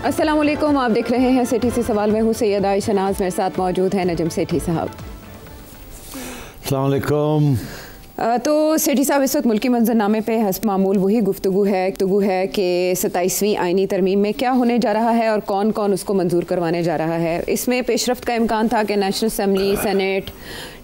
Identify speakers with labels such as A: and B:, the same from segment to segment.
A: अस्सलाम वालेकुम, आप देख रहे हैं सेठी से सवाल। मैं हूँ सैयद आयशा नाज, मेरे साथ मौजूद है नजम सेठी साहब।
B: अस्सलाम वालेकुम।
A: तो सेठी साहब, इस वक्त मुल्की मंजरनामे पे हस्ब मामूल वही गुफ्तगू है कि 27वीं आइनी तरमीम में क्या होने जा रहा है और कौन कौन उसको मंजूर करवाने जा रहा है। इसमें पेशरफ्त का इम्कान था कि नेशनल असम्बली, सेनेट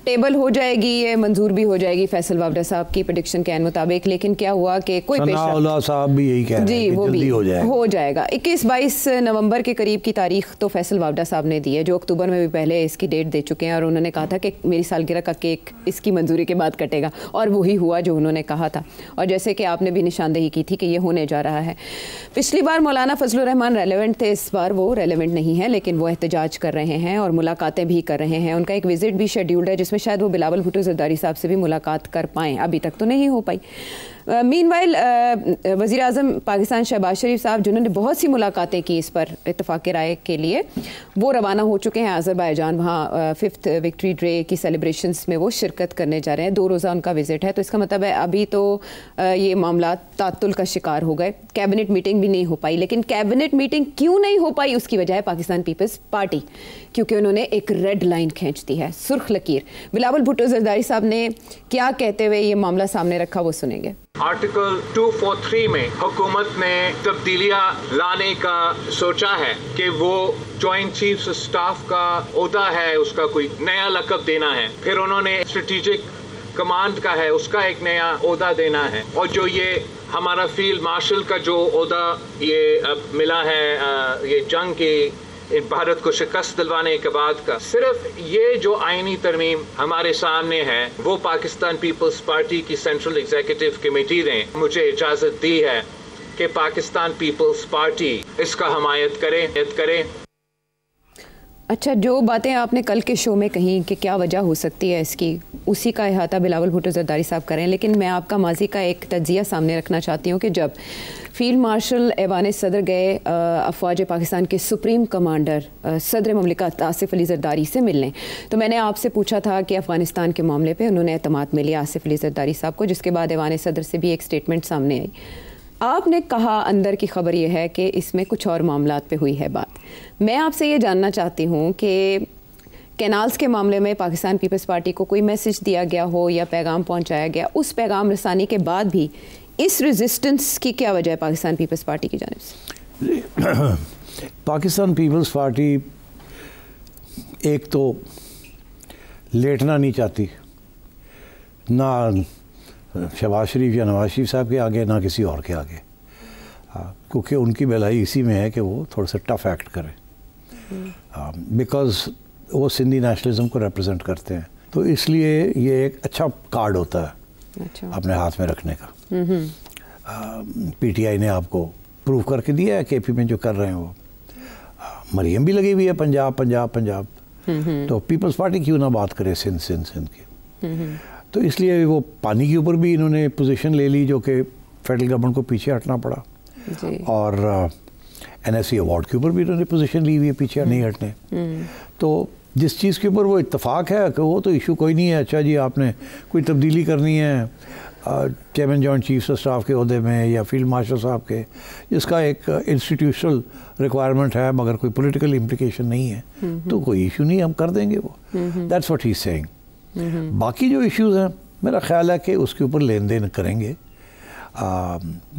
A: टेबल हो जाएगी, ये मंजूर भी हो जाएगी फैसल वावडा साहब की प्रेडिक्शन के मुताबिक, लेकिन क्या हुआ कि कोई
B: पेशरफ्त साहब भी यही कह रहे हैं कि जल्दी हो जाएगा। 21-22 नवंबर के करीब की तारीख तो फैसल वावडा साहब ने दी है, जो अक्टूबर में भी पहले इसकी डेट दे चुके हैं, और उन्होंने कहा था कि मेरी सालगिरह का केक इसकी मंजूरी के बाद कटेगा, और वही हुआ जो उन्होंने कहा था। और जैसे कि आपने भी निशानदेही की थी कि ये होने जा रहा है। पिछली बार मौलाना फजलुर रहमान रेलेवेंट थे, इस बार वो रेलेवेंट नहीं है, लेकिन वो एहतजाज कर रहे हैं और मुलाकातें भी कर रहे हैं। उनका एक विजिट भी शेड्यूल्ड है जिसमें शायद वो बिलावल भुट्टो ज़रदारी साहब से भी मुलाकात कर पाएँ, अभी तक तो नहीं हो पाई। मीनवाइल वज़ीर आज़म पाकिस्तान शहबाज शरीफ साहब, जिन्होंने बहुत सी मुलाकातें की इस पर इत्तफ़ाक़ राय के लिए, वो रवाना हो चुके हैं अज़रबैजान। वहाँ 5th विक्ट्री डे की सेलिब्रेशंस में वो शिरकत करने जा रहे हैं। 2 रोज़ा उनका विज़िट है, तो इसका मतलब है अभी तो ये मामला तातुल का शिकार हो गए। कैबिनेट मीटिंग भी नहीं हो पाई, लेकिन कैबिनेट मीटिंग क्यों नहीं हो पाई उसकी वजह है पाकिस्तान पीपल्स पार्टी, क्योंकि उन्होंने एक रेड लाइन खींच दी है, सुर्ख लकीर। बिलावल भुट्टो ज़रदारी साहब ने क्या कहते हुए ये मामला सामने रखा, वो सुनेंगे।
C: आर्टिकल 243 में हुकूमत ने तब्दीलियां लाने का सोचा है कि वो जॉइंट चीफ स्टाफ का ओहदा है, उसका कोई नया लक़ब देना है। फिर उन्होंने स्ट्रेटेजिक कमांड का है, उसका एक नया ओहदा देना है। और जो ये हमारा फील्ड मार्शल का जो ओहदा ये मिला है, ये जंग की भारत को शिकस्त दिलवाने के बाद का, सिर्फ ये जो आईनी तरमीम हमारे सामने है वो पाकिस्तान पीपल्स पार्टी की सेंट्रल एग्जीक्यूटिव कमेटी ने मुझे इजाज़त दी है कि पाकिस्तान पीपल्स पार्टी इसका हमायत करे।
A: अच्छा, जो बातें आपने कल के शो में कही कि क्या वजह हो सकती है इसकी, उसी का अहाता बिलावल भुट्टो ज़रदारी साहब करें, लेकिन मैं आपका माजी का एक तज्जिया सामने रखना चाहती हूँ कि जब फील्ड मार्शल ऐवान सदर गए अफवाज पाकिस्तान के सुप्रीम कमांडर सदर ममलिकत आसिफ अली ज़रदारी से मिलने, तो मैंने आपसे पूछा था कि अफ़गानिस्तान के मामले पर उन्होंने एतमाद में लिया आसिफ अली ज़रदारी साहब को, जिसके बाद ऐवान सदर से भी एक स्टेटमेंट सामने आई। आपने कहा अंदर की खबर यह है कि इसमें कुछ और मामलात पे हुई है बात। मैं आपसे ये जानना चाहती हूँ कि कैनाल्स के मामले में पाकिस्तान पीपल्स पार्टी को कोई मैसेज दिया गया हो या पैगाम पहुँचाया गया, उस पैगाम रसानी के बाद भी इस रेजिस्टेंस की क्या वजह है पाकिस्तान पीपल्स पार्टी की जानिब से?
B: पाकिस्तान पीपल्स पार्टी एक तो लेटना नहीं चाहती, ना शहबाज शरीफ या नवाज शरीफ साहब के आगे, ना किसी और के आगे, क्योंकि उनकी भलाई इसी में है कि वो थोड़ा सा टफ एक्ट करें, बिकॉज़ वो सिंधी नेशनलिज्म को रिप्रेजेंट करते हैं। तो इसलिए ये एक अच्छा कार्ड होता है अपने हाथ में रखने का। पीटीआई ने आपको प्रूव करके दिया है केपी में जो कर रहे हैं वो। मरियम भी लगी हुई है पंजाब, तो पीपल्स पार्टी क्यों ना बात करे सिंध की। तो इसलिए वो पानी के ऊपर भी इन्होंने पोजीशन ले ली, जो कि फेडरल गवर्नमेंट को पीछे हटना पड़ा, और एनएससी अवार्ड के ऊपर भी इन्होंने पोजीशन ली हुई है, पीछे नहीं हटने। तो जिस चीज़ के ऊपर वो इत्तेफाक है कि वो तो इशू कोई नहीं है, अच्छा जी आपने कोई तब्दीली करनी है chairman joint chief of staff के ओहदे में या फील्ड मार्शल साहब के, जिसका एक इंस्टीट्यूशनल रिक्वायरमेंट है मगर कोई पॉलिटिकल इम्प्लिकेशन नहीं है, तो कोई इशू नहीं, हम कर देंगे वो। That's what he is saying. बाकी जो इश्यूज़ हैं मेरा ख्याल है कि उसके ऊपर लेन देन करेंगे।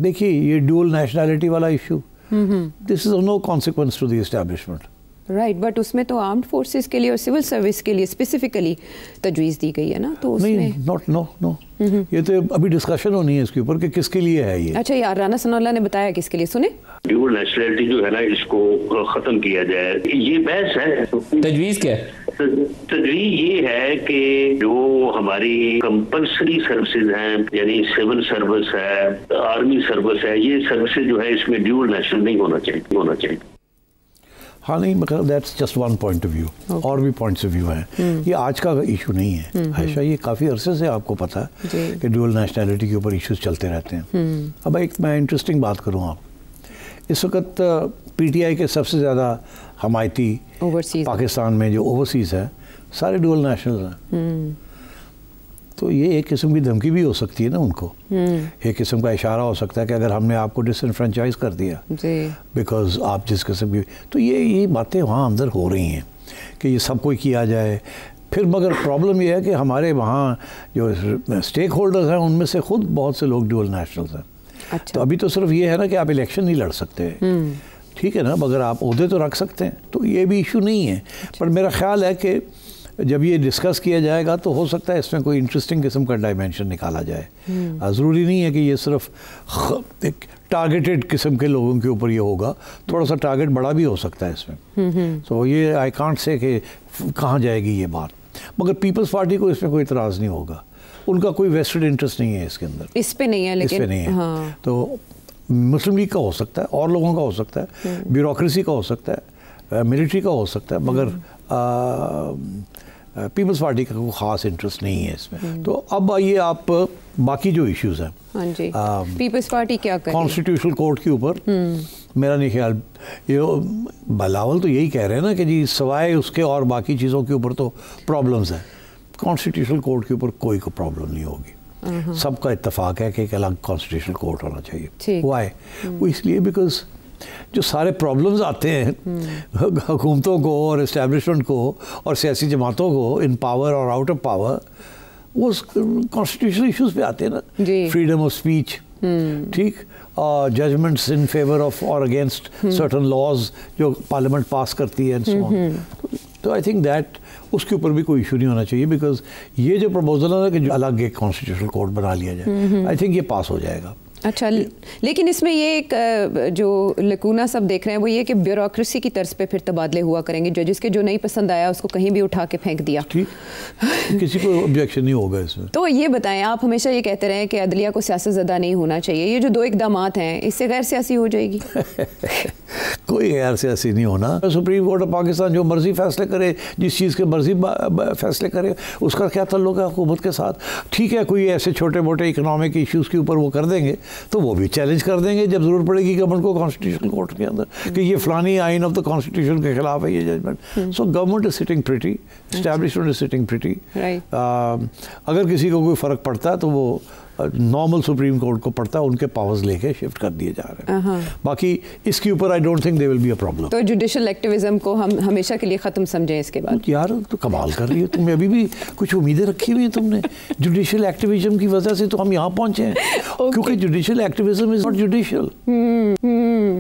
B: देखिए ये ड्यूअल नेशनैलिटी वाला issue, this is of no consequence to the establishment,
A: right, but उसमें तो आर्म्ड फोर्सेस के लिए और सिविल सर्विस के लिए स्पेसिफिकली तजवीज़ दी गई है ना, तो उसमें
B: नहीं, नो ये तो अभी डिस्कशन होनी है इसके ऊपर कि किसके लिए है ये।
A: अच्छा यार, राना सनाउल्लाह ने बताया किसके लिए, सुने।
D: ड्यूअल नेशनैलिटी जो है ना, इसको खत्म किया जाए, ये बहस है।
E: तजवीज़ क्या?
D: तजवीज़ ये है कि जो हमारी कंपल्सरी सर्विसेज हैं, यानी सिविल सर्विस है, आर्मी सर्विस है, ये सर्विसेज जो है इसमें ड्यूअल नेशनल नहीं होना चाहिए।
B: हाँ नहीं, मतलब that's just one point of view, और भी पॉइंट्स ऑफ व्यू हैं। ये आज का इशू नहीं है आयशा, ये काफ़ी अरसे से आपको पता है कि ड्यूअल नेशनैलिटी के ऊपर इश्यूज चलते रहते हैं। अब एक मैं इंटरेस्टिंग बात करूँ, आप इस वक्त पीटीआई के सबसे ज़्यादा हमायती पाकिस्तान में जो ओवरसीज़ है सारे ड्यूअल नेशनल्स हैं।
E: तो ये एक किस्म की धमकी भी हो सकती है ना उनको, एक किस्म का इशारा हो सकता है कि अगर हमने आपको डिसइनफ्रेंचाइज कर दिया बिकॉज आप जिस किस्म की, तो ये बातें वहाँ अंदर हो रही हैं कि ये सब कोई किया जाए। फिर मगर प्रॉब्लम ये है कि हमारे वहाँ जो स्टेक होल्डर्स हैं उनमें से खुद बहुत से लोग ड्यूअल नेशनल्स हैं।
B: अच्छा।
E: तो अभी तो सिर्फ ये है ना कि आप इलेक्शन नहीं लड़ सकते, ठीक है ना, मगर आप ओहदे तो रख सकते हैं, तो ये भी इशू नहीं है। पर मेरा ख्याल है कि जब ये डिस्कस किया जाएगा तो हो सकता है इसमें कोई इंटरेस्टिंग किस्म का डायमेंशन निकाला जाए। ज़रूरी नहीं है कि ये सिर्फ एक टारगेटेड किस्म के लोगों के ऊपर ये होगा, थोड़ा सा टारगेट बड़ा भी हो सकता है इसमें। तो ये आई कांट से कि कहाँ जाएगी ये बात, मगर पीपल्स पार्टी को इसमें कोई इतराज़ नहीं होगा, उनका कोई वेस्टेड इंटरेस्ट नहीं है इसके अंदर,
B: इस पे नहीं है, लेकिन
E: इस पे नहीं है। हाँ। तो मुस्लिम लीग का हो सकता है, और लोगों का हो सकता है, ब्यूरोक्रेसी का हो सकता है, मिलिट्री का हो सकता है, मगर पीपल्स पार्टी का कोई ख़ास इंटरेस्ट नहीं है इसमें। तो अब आइए आप बाकी जो इश्यूज़ हैं,
B: हाँ जी, पीपल्स पार्टी क्या करे
E: कॉन्स्टिट्यूशनल कोर्ट के ऊपर, मेरा नहीं ख्याल, ये बिलावल तो यही कह रहे हैं ना कि जी सवाए उसके और बाकी चीज़ों के ऊपर तो प्रॉब्लम्स हैं, कॉन्स्टिट्यूशनल कोर्ट के ऊपर कोई प्रॉब्लम नहीं होगी। सबका इत्तेफाक है कि एक अलग कॉन्स्टिट्यूशनल कोर्ट होना चाहिए। वाई? वो इसलिए बिकॉज जो सारे प्रॉब्लम्स आते हैं हुकूमतों को और इस्टेब्लिशमेंट को और सियासी जमातों को इन पावर और आउट ऑफ पावर, वो कॉन्स्टिट्यूशनल इश्यूज पे आते हैं ना, फ्रीडम ऑफ स्पीच, ठीक, जजमेंट्स इन फेवर ऑफ और अगेंस्ट सर्टन लॉज जो पार्लियामेंट पास करती है। तो आई थिंक दैट उसके ऊपर भी कोई इशू नहीं होना चाहिए, बिकॉज ये जो प्रपोजल है कि जो अलग एक कॉन्स्टिट्यूशनल कोर्ट बना लिया जाए, आई थिंक ये पास हो जाएगा।
B: अच्छा, लेकिन इसमें ये एक जो लकूना सब देख रहे हैं वो ये कि ब्यूरोक्रेसी की तर्ज पे फिर तबादले हुआ करेंगे, जजेस के जो नहीं पसंद आया उसको कहीं भी उठा के फेंक दिया,
E: ठीक, किसी को ऑब्जेक्शन नहीं होगा इसमें।
B: तो ये बताएं, आप हमेशा ये कहते रहे कि अदलिया को सियासत ज़दा नहीं होना चाहिए, ये जो दो इकदामात हैं इससे गैर सियासी हो जाएगी?
E: कोई गैर सियासी नहीं होना। सुप्रीम कोर्ट ऑफ पाकिस्तान जो मर्जी फैसले करे, जिस चीज़ के मर्जी फैसले करे, उसका क्या ताल्लुक है हुकूमत के साथ? ठीक है, कोई ऐसे छोटे मोटे इकनॉमिक इश्यूज़ के ऊपर वो कर देंगे तो वो भी चैलेंज कर देंगे जब ज़रूरत पड़ेगी गवर्नमेंट को कॉन्स्टिट्यूशनल कोर्ट के अंदर कि ये फलानी आइन ऑफ द कॉन्स्टिट्यूशन के खिलाफ है ये judgement. So government is sitting pretty, establishment is sitting pretty. अगर किसी को कोई फ़र्क पड़ता है तो वो नॉर्मल सुप्रीम कोर्ट को पड़ता है, उनके पावर्स लेके शिफ्ट कर दिए जा रहे हैं। बाकी इसके ऊपर I don't think they will be a problem.
B: तो जुडिशल एक्टिविज्म को हम हमेशा के लिए ख़त्म समझें इसके बाद?
E: यार तो कमाल कर रही हो तुम, अभी भी कुछ उम्मीदें रखी हुई हैं तुमने। जुडिशल एक्टिविज्म की वजह से तो हम यहाँ पहुँचे हैं, क्योंकि judicial activism is not judicial,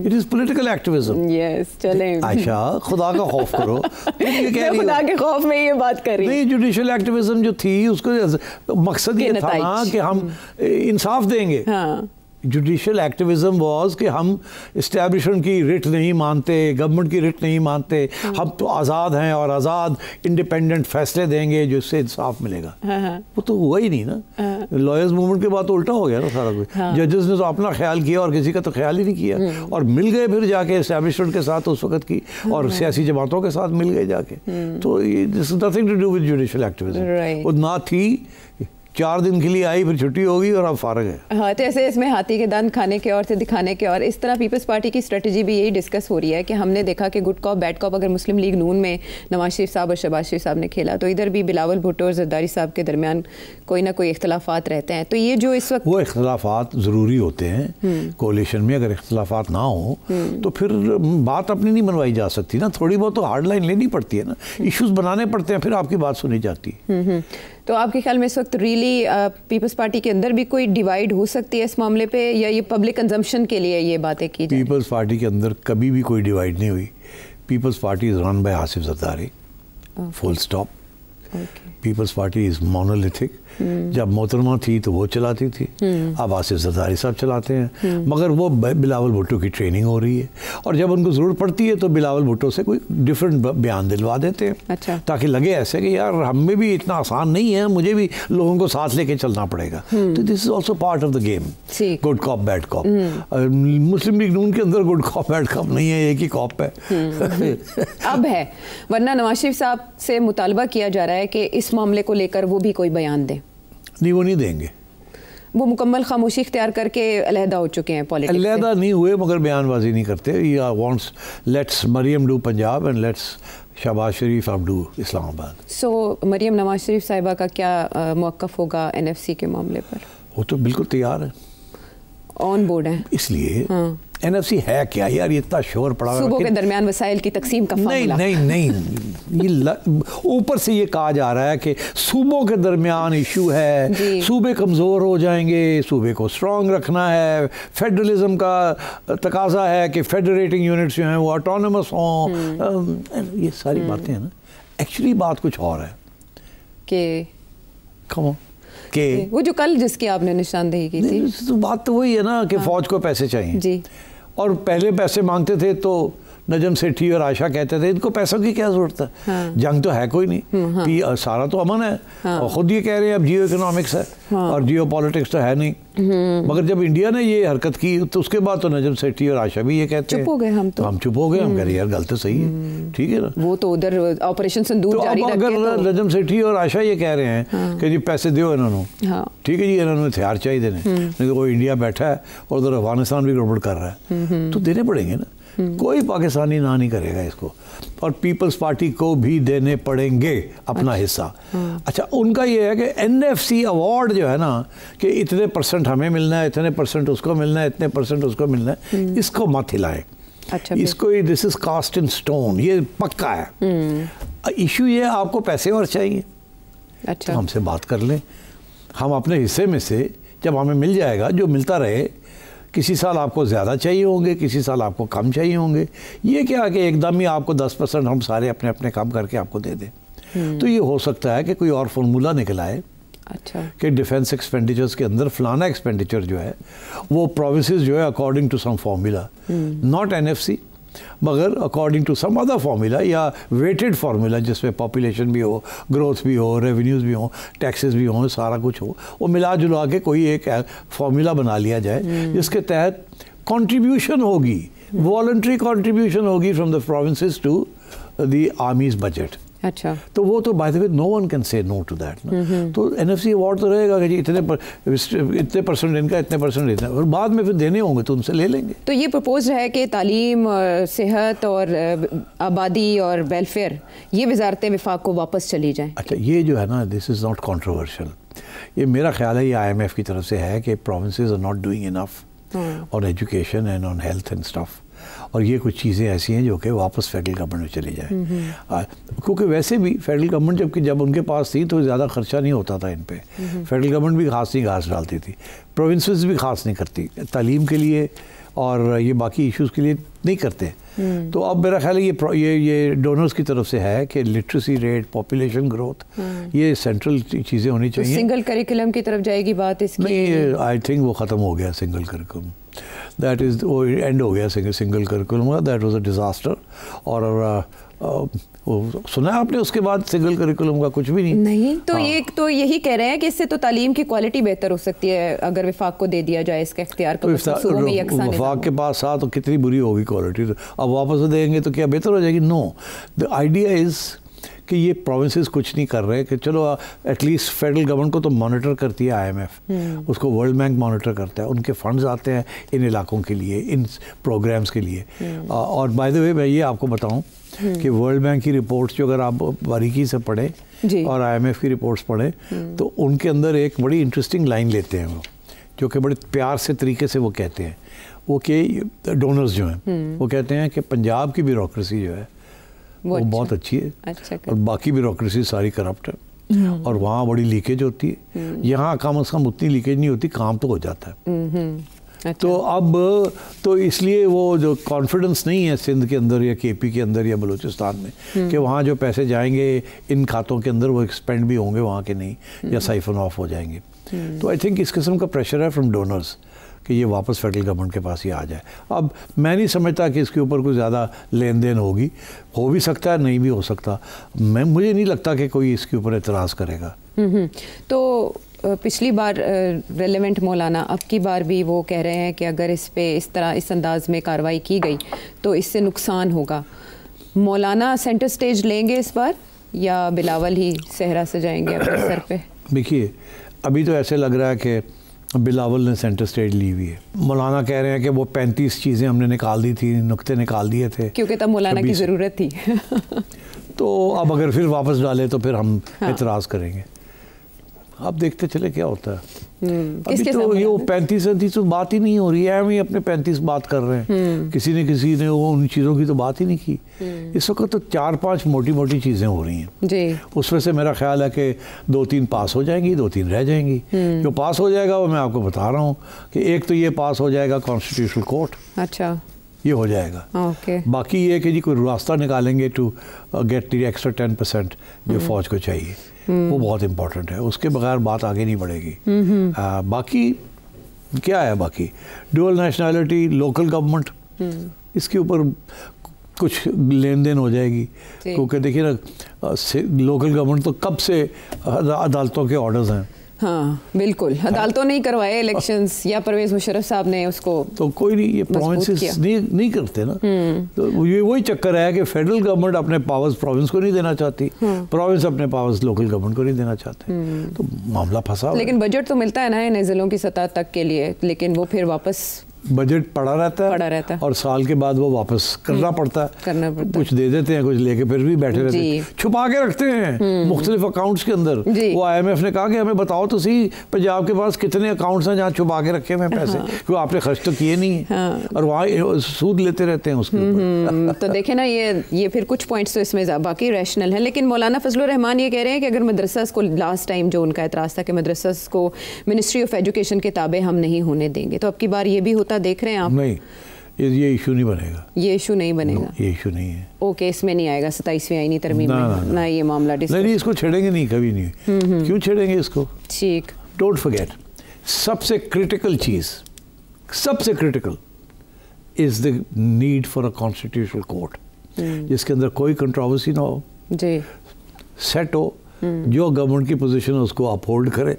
E: it is political activism.
B: Yes, चलें
E: आयशा, खुदा का खौफ करो।
B: खुदा के खौफ में ये बात कर रही
E: नहीं, जुडिशल एक्टिविज्म जो थी उसको मकसद ये था ना कि हम इंसाफ देंगे।
B: हाँ।
E: जुडिशल एक्टिविज्म वाज कि हम इस्टेब्लिशमेंट की रिट नहीं मानते, गवर्नमेंट की रिट नहीं मानते, हम तो आज़ाद हैं और आज़ाद इंडिपेंडेंट फैसले देंगे जिससे इंसाफ मिलेगा। वो तो हुआ ही नहीं ना। लॉयर्स मूवमेंट के बाद तो उल्टा हो गया ना सारा कुछ। जजेस ने तो अपना ख्याल किया और किसी का तो ख्याल ही नहीं किया, और मिल गए फिर जाके इस्टेब्लिशमेंट के साथ उस वक्त की और सियासी जमातों के साथ मिल गए जाके। तो this is nothing to do with judicial activism. वो ना थी, 4 दिन के लिए आई, फिर छुट्टी होगी और अब फारग है।
B: हाँ, तो ऐसे इसमें हाथी के दांत खाने के और से दिखाने के, और इस तरह पीपल्स पार्टी की स्ट्रेटजी भी यही डिस्कस हो रही है कि हमने देखा कि गुड कॉप बैड कॉप अगर मुस्लिम लीग नून में नवाज शरीफ साहब और शहबाज शरीफ साहब ने खेला, तो इधर भी बिलावल भुट्टो और जरदारी साहब के दरमियान कोई ना कोई इख्तलाफात रहते हैं। तो ये जो इस वक्त
E: वो इख्तलाफात ज़रूरी होते हैं कोalition में। अगर इख्तलाफात ना हो तो फिर बात अपनी नहीं मनवाई जा सकती ना, थोड़ी बहुत तो हार्ड लाइन लेनी पड़ती है ना, इश्यूज़ बनाने पड़ते हैं, फिर आपकी बात सुनी जाती है।
B: तो आपके ख्याल में इस वक्त रियली पीपल्स पार्टी के अंदर भी कोई डिवाइड हो सकती है इस मामले पे, या ये पब्लिक कंजम्पशन के लिए ये बातें की जाए?
E: पीपल्स पार्टी के अंदर कभी भी कोई डिवाइड नहीं हुई। People's Party is run by Asif Zardari, full stop. People's Party is monolithic. जब मोहतरमा थी तो वो चलाती थी, अब आसिफ जरदारी साहब चलाते हैं, मगर वो बिलावल भुट्टो की ट्रेनिंग हो रही है, और जब उनको ज़रूरत पड़ती है तो बिलावल भुट्टो से कोई डिफरेंट बयान दिलवा देते हैं।
B: अच्छा।
E: ताकि लगे ऐसे कि यार हमें भी इतना आसान नहीं है, मुझे भी लोगों को साथ लेके चलना पड़ेगा। तो this is also part of the game, good cop bad cop. Muslim League Noon के अंदर गुड कॉप बैड कॉप नहीं है, एक ही कॉप है।
B: अब है, वरना नवाज शरीफ साहब से मुतालबा किया जा रहा है कि इस मामले को लेकर वो भी कोई बयान दें।
E: नहीं, वो नहीं देंगे।
A: वो मुकम्मल खामोशी इख्तियार करके अलहदा हो चुके हैं पॉलिटिक्स से।
E: अलहदा नहीं हुए मगर बयानबाजी नहीं करते। He wants let's Maryam do Punjab and let's Shahbaz Sharif अब डू इस्लामाबाद।
A: सो मरियम नवाज शरीफ साहिबा का क्या मौक़िफ़ होगा NFC के मामले पर? वो
E: तो बिल्कुल तैयार है,
A: ऑन बोर्ड है।
E: इसलिए NFC है क्या यार, ये इतना शोर पड़ा है।
A: सूबों के दरमियान वसाइल की तकसीम का
E: नहीं नहीं नहीं, ये ऊपर से ये कहा जा रहा है कि सूबों के दरमियान इशू है, सूबे कमज़ोर हो जाएंगे, सूबे को स्ट्रॉन्ग रखना है, फेडरलिज्म का तकाजा है कि फेडरेटिंग यूनिट्स जो हैं वो ऑटोनमस हों। ये सारी बातें हैं ना, एक्चुअली बात कुछ और है
A: कि वो जो कल जिसकी आपने निशानदेही की थी,
E: तो बात तो वही है ना कि फ़ौज को पैसे चाहिए जी, और पहले पैसे मांगते थे तो नजम सेठी और आयशा कहते थे इनको पैसों की क्या जरूरत है, जंग तो है कोई नहीं, सारा तो अमन है, और खुद ये कह रहे हैं अब जियो इकोनॉमिक्स है और जियो पॉलिटिक्स तो है नहीं। मगर जब इंडिया ने ये हरकत की तो उसके बाद तो नजम सेठी और आयशा भी ये कहते हैं,
A: चुप हो गए हम
E: चुप हो गए, हम कह रहे यार गलत तो सही है, ठीक है ना।
A: वो तो उधर ऑपरेशन सिंदूर जारी रखे,
E: अगर नजम सेठी और आयशा ये कह रहे हैं कि जी पैसे दो इन्होंने, ठीक है जी, इन्होंने हथियार चाहिए देने, नहीं तो वो इंडिया बैठा है और उधर अफगानिस्तान भी गड़बड़ कर रहा है, तो देने पड़ेंगे ना, कोई पाकिस्तानी ना नहीं करेगा इसको, और पीपल्स पार्टी को भी देने पड़ेंगे अपना हिस्सा। अच्छा, उनका ये है कि NFC अवार्ड जो है ना कि इतने % हमें मिलना है, इतने % उसको मिलना है, इतने % उसको मिलना है, इसको मत हिलाएं। अच्छा, इसको this is cast in stone, ये पक्का है। इशू ये आपको पैसे और चाहिए, अच्छा तो हमसे बात कर लें, हम अपने हिस्से में से जब हमें मिल जाएगा, जो मिलता रहे, किसी साल आपको ज़्यादा चाहिए होंगे, किसी साल आपको कम चाहिए होंगे, ये क्या कि एकदम ही आपको 10% हम सारे अपने अपने काम करके आपको दे दें। तो ये हो सकता है कि कोई और फार्मूला निकल आए, अच्छा, कि डिफेंस एक्सपेंडिचर्स के अंदर फलाना एक्सपेंडिचर जो है वो प्रोविंसेस जो है according to some formula, not NFC मगर according to some other formula या वेटेड फार्मूला, जिसमें पॉपुलेशन भी हो, ग्रोथ भी हो, रेवेन्यूज़ भी हो, टैक्सेस भी हो, सारा कुछ हो, वो मिला जुला के कोई एक फार्मूला बना लिया जाए जिसके तहत कंट्रीब्यूशन होगी, वॉलंटरी कंट्रीब्यूशन होगी from the provinces to the army's budget. अच्छा, तो वो तो by the way no one can say no to that ना। तो NFC अवार्ड तो रहेगा कि जी इतने % इनका, इतने % इतना, और बाद में फिर देने होंगे तो उनसे ले लेंगे।
A: तो ये प्रपोज है कि तालीम और सेहत और आबादी और वेलफेयर, ये वजारतें विफाक को वापस चली जाएं।
E: अच्छा, ये जो है ना, दिस इज़ नॉट कॉन्ट्रोवर्शियल, ये मेरा ख्याल है ये IMF की तरफ से है कि provinces are not doing enough on education and on health and stuff, और ये कुछ चीज़ें ऐसी हैं जो कि वापस फेडरल गवर्नमेंट में चली जाए, क्योंकि वैसे भी फेडरल गवर्नमेंट जब उनके पास थी तो ज़्यादा खर्चा नहीं होता था इन पे, फेडरल गवर्नमेंट भी खास नहीं घास डालती थी, प्रोविंसेस भी खास नहीं करती तालीम के लिए और ये बाकी इश्यूज़ के लिए नहीं करते। तो अब मेरा ख्याल है ये डोनर्स की तरफ से है कि लिटरेसी रेट, पॉपुलेशन ग्रोथ, ये सेंट्रल चीज़ें होनी चाहिए।
A: सिंगल करिकुलम की तरफ जाएगी बात इसकी? नहीं,
E: आई थिंक वो ख़त्म हो गया सिंगल करिकुलम, दैट इज़ वो एंड हो गया सिंगल करिकुलम का, दैट वाज अ डिज़ास्टर। और सुना है आपने उसके बाद सिंगल करिकुलम का कुछ भी नहीं।
A: तो ये तो यही कह रहे हैं कि इससे तो तालीम की क्वालिटी बेहतर हो सकती है अगर विफाक को दे दिया जाए इसका इख्तियार।
E: तो विफाक के पास था तो कितनी बुरी होगी क्वालिटी, तो अब वापस देंगे तो क्या बेहतर हो जाएगी? नो, द आइडिया इज़ कि ये प्रोविंसेस कुछ नहीं कर रहे, कि चलो एटलीस्ट फेडरल गवर्नमेंट को तो मॉनिटर करती है IMF, उसको वर्ल्ड बैंक मॉनिटर करता है, उनके फंड्स आते हैं इन इलाकों के लिए, इन प्रोग्राम्स के लिए। और बाय द वे मैं ये आपको बताऊं कि वर्ल्ड बैंक की रिपोर्ट्स जो अगर आप बारीकी से पढ़ें और IMF की रिपोर्ट्स पढ़ें तो उनके अंदर एक बड़ी इंटरेस्टिंग लाइन लेते हैं वो, जो कि बड़े प्यार से तरीके से वो कहते हैं, वो कि डोनर्स जो हैं वो कहते हैं कि पंजाब की ब्यूरोक्रेसी जो है वो बहुत अच्छी है, और बाकी ब्यूरोक्रेसी सारी करप्ट है और वहाँ बड़ी लीकेज होती है, यहाँ कम से कम उतनी लीकेज नहीं होती, काम तो हो जाता है। अच्छा। तो अब तो इसलिए वो जो कॉन्फिडेंस नहीं है सिंध के अंदर या KP के अंदर या बलूचिस्तान में कि वहाँ जो पैसे जाएंगे इन खातों के अंदर वो एक्सपेंड भी होंगे वहाँ के नहीं, या साइफन ऑफ हो जाएंगे। तो आई थिंक इस किस्म का प्रेशर है फ्रॉम डोनर्स कि ये वापस फेडरल गवर्नमेंट के पास ही आ जाए। अब मैं नहीं समझता कि इसके ऊपर कोई ज़्यादा लेन देन होगी, हो भी सकता है, नहीं भी हो सकता, मुझे नहीं लगता कि कोई इसके ऊपर एतराज़ करेगा।
A: तो पिछली बार रेलेवेंट मौलाना, अब की बार भी वो कह रहे हैं कि अगर इस पे इस तरह इस अंदाज में कार्रवाई की गई तो इससे नुकसान होगा। मौलाना सेंटर स्टेज लेंगे इस बार या बिलावल ही सहरा सजाएंगे अपने सर पे?
E: देखिए, अभी तो ऐसे लग रहा है कि बिलावल ने सेंटर स्टेज ली हुई है। मौलाना कह रहे हैं कि वो 35 चीज़ें हमने निकाल दी थी, नुक्ते निकाल दिए थे
A: क्योंकि तब मौलाना की ज़रूरत थी।
E: तो अब अगर फिर वापस डाले तो फिर हम एतराज़ करेंगे। अब देखते चले क्या होता है। अभी तो ये 35-37 तो बात ही नहीं हो रही है, हम ही अपने 35 बात कर रहे हैं। किसी ने वो उन चीज़ों की तो बात ही नहीं की। इस वक्त तो 4-5 मोटी मोटी चीज़ें हो रही हैं जी। उसमें से मेरा ख्याल है कि 2-3 पास हो जाएंगी, 2-3 रह जाएंगी। जो पास हो जाएगा वो मैं आपको बता रहा हूँ कि एक तो ये पास हो जाएगा कॉन्स्टिट्यूशनल कोर्ट,
A: अच्छा
E: ये हो जाएगा।
A: ओके।
E: बाकी ये कि जी कोई रास्ता निकालेंगे टू गेट द एक्स्ट्रा 10% जो फ़ौज को चाहिए, वो बहुत इम्पोर्टेंट है। उसके बगैर बात आगे नहीं बढ़ेगी। बाकी क्या है, बाकी डुअल नेशनैलिटी, लोकल गवर्नमेंट, इसके ऊपर कुछ लेन देन हो जाएगी। क्योंकि देखिए ना, लोकल गवर्नमेंट तो कब से अदालतों के ऑर्डर्स हैं।
A: हाँ बिल्कुल, अदालतों ने ही करवाए इलेक्शंस, या परवेज मुशर्रफ साहब ने उसको
E: तो कोई नहीं, ये प्रोविंसेस नहीं करते ना। तो ये वही चक्कर है कि फेडरल गवर्नमेंट अपने पावर्स प्रोविंस को नहीं देना चाहती, प्रोविंस अपने पावर्स लोकल गवर्नमेंट को नहीं देना चाहते, तो मामला फंसा।
A: लेकिन बजट तो मिलता है ना इन जिलों की सतह तक के लिए, लेकिन वो फिर वापस
E: बजट पड़ा रहता है और साल के बाद वो वापस करना पड़ता है। कुछ दे देते हैं, कुछ लेके फिर भी बैठे रहते हैं, छुपा के रखते हैं मुख्तलिफ अकाउंट्स के अंदर। वो IMF ने कहा कि हमें बताओ तो सही पंजाब के पास कितने अकाउंट्स हैं जहाँ छुपा के रखे हुए पैसे, क्योंकि आपने खर्च तो किए नहीं है, और वहाँ सूद लेते रहते हैं उसके ऊपर।
A: तो देखे ना, ये फिर कुछ पॉइंट्स तो इसमें बाकी रैशनल है। लेकिन मौलाना फजलुर रहमान ये कह रहे हैं कि अगर मदरसास को, लास्ट टाइम जो उनका एतराज़ था कि मदरसास को मिनिस्ट्री ऑफ एजुकेशन के ताबे हम नहीं होने देंगे, तो अब की बार ये भी होता देख रहे हैं आप?
E: नहीं, ये इशू नहीं बनेगा।
A: ये इशू नहीं बनेगा?
E: ये इशू नहीं है।
A: ओके, इसमें नहीं आएगा 27वीं आईनी तरमीम में ना ये मामला डिस्कस।
E: नहीं, इसको छेड़ेंगे नहीं, कभी नहीं। क्यों छेड़ेंगे इसको?
A: ठीक।
E: डोंट फॉरगेट, सबसे क्रिटिकल चीज, सबसे critical is the need for a constitutional court, जिसके अंदर कोई कंट्रोवर्सी ना हो जी, सेट हो, जो गवर्नमेंट की पोजीशन है उसको अपहोल्ड करे,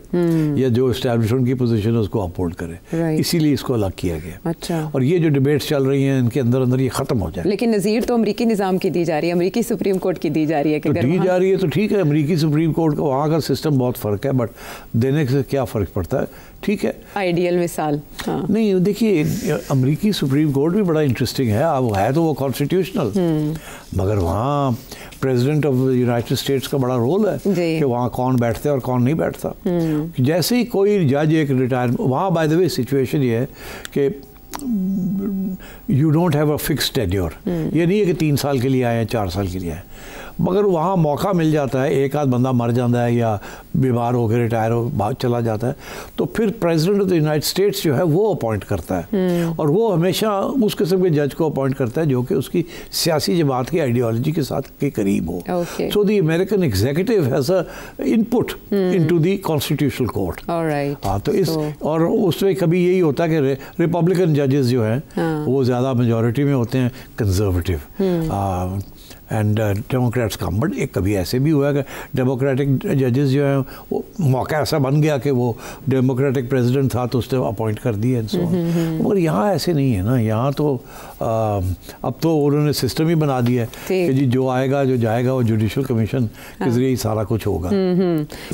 E: या जो एस्टैब्लिशमेंट की पोजीशन है उसको अपहोल्ड करे। इसीलिए इसको अलग किया गया।
A: अच्छा।
E: और ये जो डिबेट्स चल रही हैं इनके अंदर अंदर ये खत्म हो जाए।
A: लेकिन नज़ीर तो अमरीकी निज़ाम की दी जा रही है, अमरीकी सुप्रीम कोर्ट की दी जा रही है।
E: तो दी जा रही है तो ठीक है, अमरीकी सुप्रीम कोर्ट का वहाँ का सिस्टम बहुत फ़र्क है, बट देने से क्या फ़र्क पड़ता है, ठीक है।
A: आइडियल मिसाल। हाँ।
E: नहीं, देखिए अमरीकी सुप्रीम कोर्ट भी बड़ा इंटरेस्टिंग है, अब है तो वो कॉन्स्टिट्यूशनल, मगर वहाँ प्रेसिडेंट ऑफ यूनाइटेड स्टेट्स का बड़ा रोल है कि वहाँ कौन बैठता है और कौन नहीं बैठता। जैसे ही कोई जज एक रिटायर, वहाँ बाय द वे सिचुएशन ये है कि you don't have a fixed tenure, ये नहीं है कि 3 साल के लिए आए, 4 साल के लिए आए, मगर वहाँ मौका मिल जाता है, एक आध बंदा मर जाता है या बीमार होकर रिटायर हो चला जाता है, तो फिर president of the United states जो है वो अपॉइंट करता है, और वो हमेशा उस किस्म के जज को अपॉइंट करता है जो कि उसकी सियासी जमात की आइडियोलॉजी के साथ के करीब हो। So the American executive has a input into the constitutional court. हाँ, तो इस और उसमें कभी यही होता है कि रिपब्लिकन जजेस जो हैं वो ज़्यादा मेजॉरिटी में होते हैं, कंजर्वेटिव एंड डेमोक्रेट्स का, बट एक कभी ऐसे भी हुआ कि डेमोक्रेटिक जजेस जो हैं वो मौका ऐसा बन गया कि वो डेमोक्रेटिक प्रेसिडेंट था तो उसने अपॉइंट कर दिया एंड सो ऑन। मगर यहाँ ऐसे नहीं है ना, यहाँ तो अब तो उन्होंने सिस्टम ही बना दिया है कि जी जो आएगा जो जाएगा वो जुडिशल कमीशन के जरिए ही सारा कुछ होगा।